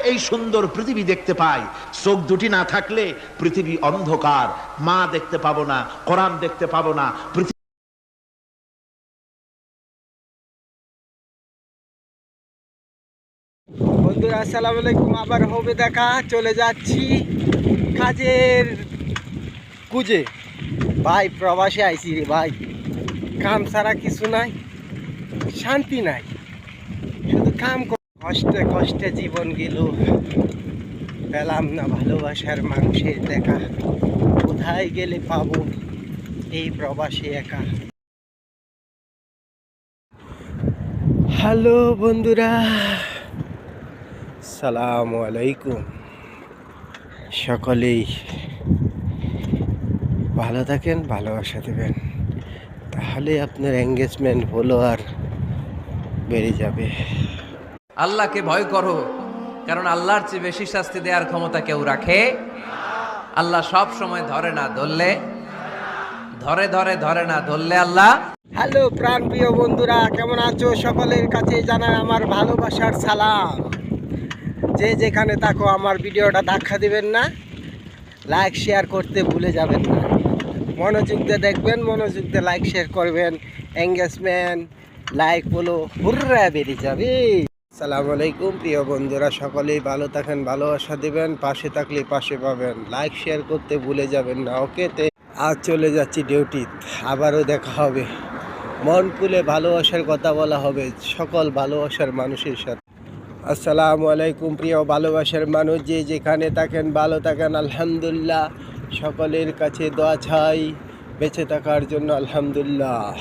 এই সুন্দর পৃথিবী দেখতে পাই। চোখ দুটি না থাকলে পৃথিবী অন্ধকার, মা দেখতে পাবো না, কোরআন দেখতে পাবো না। বন্ধুরা আসসালামু আলাইকুম, আবার হবে দেখা। চলে যাচ্ছি কাজের কুজে। ভাই প্রবাসে আইছি রে ভাই, কাম ছাড়া কিছু নাই, শান্তি নাই, শুধু কাম। কষ্টে কষ্টে জীবন গেল, পেলাম না ভালোবাসার মানুষের দেখা। কোথায় গেলে পাবো এই প্রবাসে একা। হ্যালো বন্ধুরা, আসসালামু আলাইকুম। সকলেই ভালো থাকেন, ভালোবাসা দেবেন, তাহলে আপনার এঙ্গেজমেন্ট ফলোয়ার বেড়ে যাবে। আল্লাহকে ভয় করো, কারণ আল্লাহর চেয়ে বেশি শাস্তি দেওয়ার ক্ষমতা কেউ রাখে। আল্লাহ সব সময় ধরে না ধরলে, ধরে না ধরলে আল্লাহ। হ্যালো প্রাণ প্রিয় বন্ধুরা, কেমন আছো? সকলের কাছে জানাই আমার ভালোবাসার সালাম। যে যেখানে থাকো আমার ভিডিওটা ধাক্কা দিবেন না, লাইক শেয়ার করতে ভুলে যাবেন না। মনোযোগ দিয়ে দেখবেন, মনোযোগ দিয়ে লাইক শেয়ার করবেন। এঙ্গেজমেন্ট লাইক বলো হুররা বেরিয়ে যাবে। আসসালামু আলাইকুম প্রিয় বন্ধুরা, সকলেই ভালো থাকেন, ভালোবাসা দেবেন, পাশে থাকলে পাশে পাবেন, লাইক শেয়ার করতে ভুলে যাবেন না। ওকেতে আজ চলে যাচ্ছি ডিউটি, আবারও দেখা হবে। মন খুলে ভালোবাসার কথা বলা হবে সকল ভালোবাসার মানুষের সাথে। আসসালামু আলাইকুম প্রিয় ভালোবাসার মানুষ, যে যেখানে থাকেন ভালো থাকেন আলহামদুলিল্লাহ। সকলের কাছে দোয়া চাই বেঁচে থাকার জন্য আলহামদুলিল্লাহ।